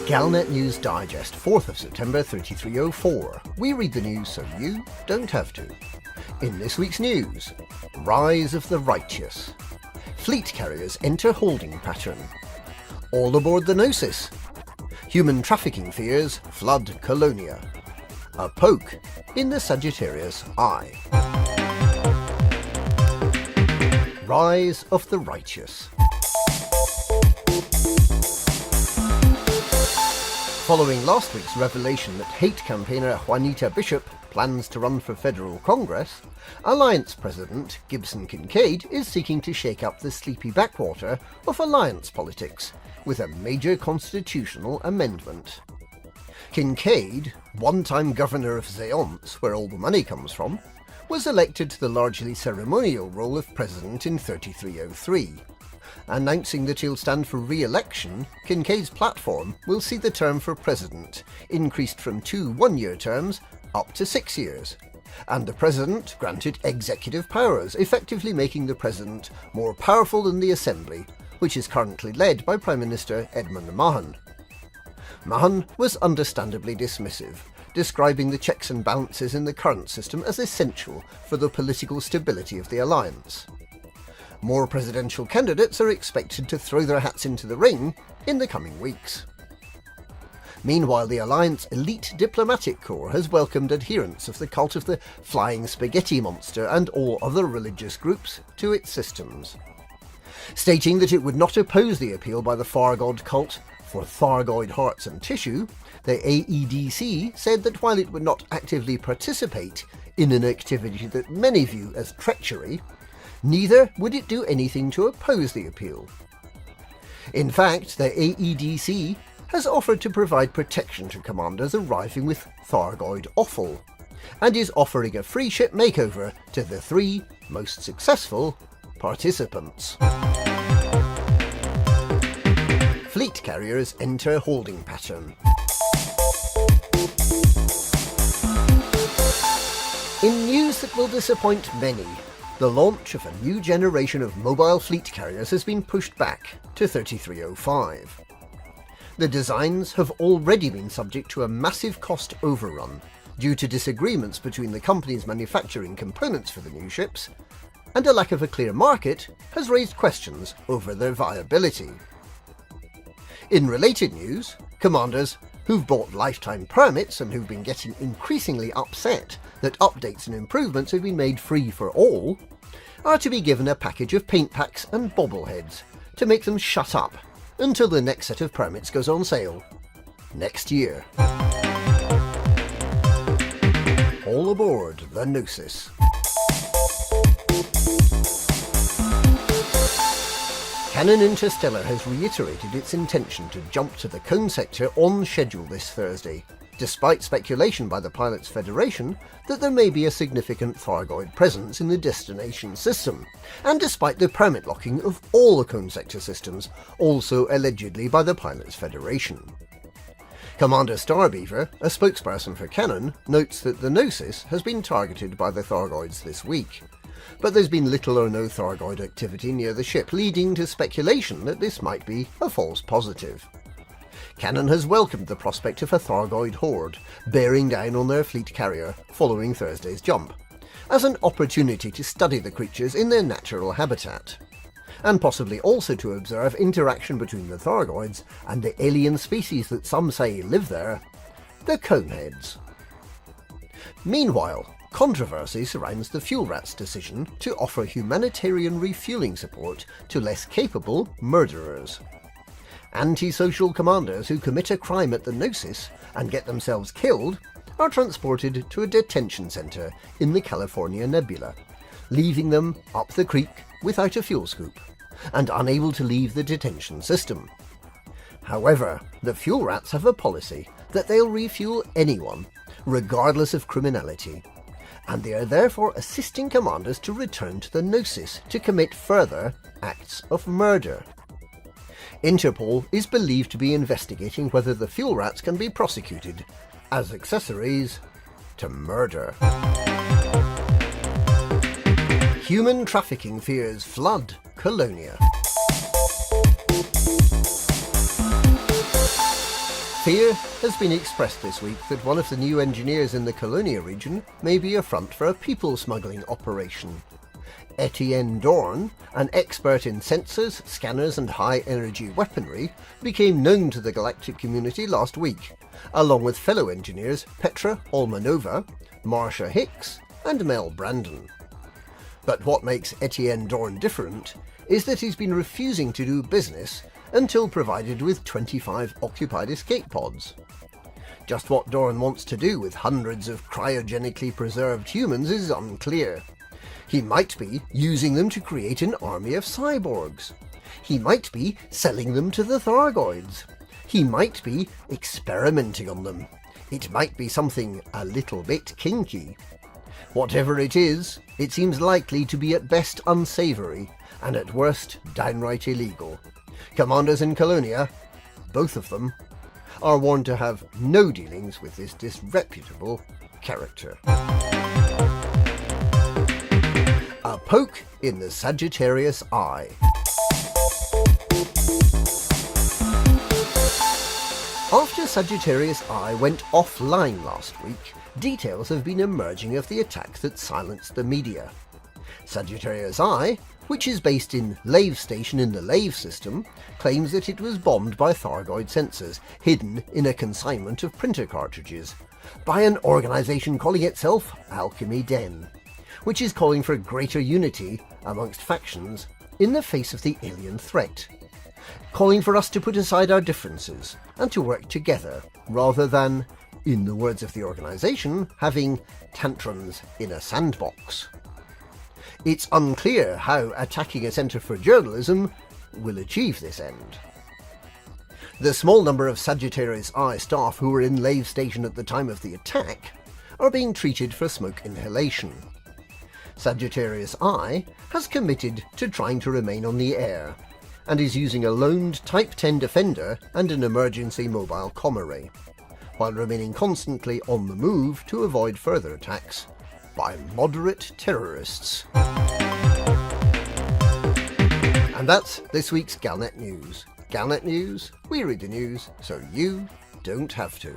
Galnet News Digest, 4th of September 3304. We read the news so you don't have to. In this week's news, Rise of the Righteous. Fleet carriers enter holding pattern. All aboard the Gnosis. Human trafficking fears flood Colonia. A poke in the Sagittarius Eye. Rise of the Righteous. Following last week's revelation that hate campaigner Juanita Bishop plans to run for federal Congress, Alliance President Gibson Kincaid is seeking to shake up the sleepy backwater of alliance politics with a major constitutional amendment. Kincaid, one-time governor of Zéance, where all the money comes from, was elected to the largely ceremonial role of president in 3303. Announcing that he'll stand for re-election, Kincaid's platform will see the term for president increased from 2 one-year terms up to 6 years, and the president granted executive powers, effectively making the president more powerful than the Assembly, which is currently led by Prime Minister Edmund Mahon. Mahon was understandably dismissive, describing the checks and balances in the current system as essential for the political stability of the alliance. More presidential candidates are expected to throw their hats into the ring in the coming weeks. Meanwhile, the Alliance elite diplomatic corps has welcomed adherents of the cult of the Flying Spaghetti Monster and all other religious groups to its systems. Stating that it would not oppose the appeal by the Thargoid cult for Thargoid hearts and tissue, the AEDC said that while it would not actively participate in an activity that many view as treachery, neither would it do anything to oppose the appeal. In fact, the AEDC has offered to provide protection to commanders arriving with Thargoid offal, and is offering a free ship makeover to the 3 most successful participants. Fleet carriers enter holding pattern. In news that will disappoint many, the launch of a new generation of mobile fleet carriers has been pushed back to 3305. The designs have already been subject to a massive cost overrun due to disagreements between the companies manufacturing components for the new ships, and a lack of a clear market has raised questions over their viability. In related news, commanders who've bought lifetime permits and who've been getting increasingly upset that updates and improvements have been made free for all, are to be given a package of paint packs and bobbleheads to make them shut up until the next set of permits goes on sale next year. All aboard the Gnosis. Canon Interstellar has reiterated its intention to jump to the Cone sector on schedule this Thursday, despite speculation by the Pilots Federation that there may be a significant Thargoid presence in the destination system, and despite the permit locking of all the Cone sector systems, also allegedly by the Pilots Federation. Commander Starbeaver, a spokesperson for Canon, notes that the Gnosis has been targeted by the Thargoids this week, but there's been little or no Thargoid activity near the ship, leading to speculation that this might be a false positive. Canon has welcomed the prospect of a Thargoid horde bearing down on their fleet carrier following Thursday's jump, as an opportunity to study the creatures in their natural habitat, and possibly also to observe interaction between the Thargoids and the alien species that some say live there, the Coneheads. Meanwhile, controversy surrounds the Fuel Rat's decision to offer humanitarian refueling support to less capable murderers. Antisocial commanders who commit a crime at the Gnosis and get themselves killed are transported to a detention centre in the California Nebula, leaving them up the creek without a fuel scoop and unable to leave the detention system. However, the Fuel Rats have a policy that they'll refuel anyone, regardless of criminality, and they are therefore assisting commanders to return to the Gnosis to commit further acts of murder. Interpol is believed to be investigating whether the Fuel Rats can be prosecuted as accessories to murder. Human trafficking fears flood Colonia. fear has been expressed this week that one of the new engineers in the Colonia region may be a front for a people smuggling operation. Etienne Dorn, an expert in sensors, scanners and high-energy weaponry, became known to the galactic community last week, along with fellow engineers Petra Olmanova, Marsha Hicks and Mel Brandon. But what makes Etienne Dorn different is that he's been refusing to do business until provided with 25 occupied escape pods. Just what Dorn wants to do with hundreds of cryogenically preserved humans is unclear. He might be using them to create an army of cyborgs. He might be selling them to the Thargoids. He might be experimenting on them. It might be something a little bit kinky. Whatever it is, it seems likely to be at best unsavoury, and at worst downright illegal. Commanders in Colonia, both of them, are warned to have no dealings with this disreputable character. A poke in the Sagittarius Eye. After Sagittarius Eye went offline last week, details have been emerging of the attack that silenced the media. Sagittarius Eye, which is based in Lave Station in the Lave system, claims that it was bombed by Thargoid sensors, hidden in a consignment of printer cartridges, by an organisation calling itself Alchemy Den, which is calling for greater unity amongst factions in the face of the alien threat, calling for us to put aside our differences and to work together, rather than, in the words of the organisation, having tantrums in a sandbox. It's unclear how attacking a centre for journalism will achieve this end. The small number of Sagittarius Eye staff who were in Lave Station at the time of the attack are being treated for smoke inhalation. Sagittarius Eye has committed to trying to remain on the air, and is using a loaned Type 10 Defender and an emergency mobile comm array, while remaining constantly on the move to avoid further attacks by moderate terrorists. And that's this week's Galnet News. Galnet News, we read the news so you don't have to.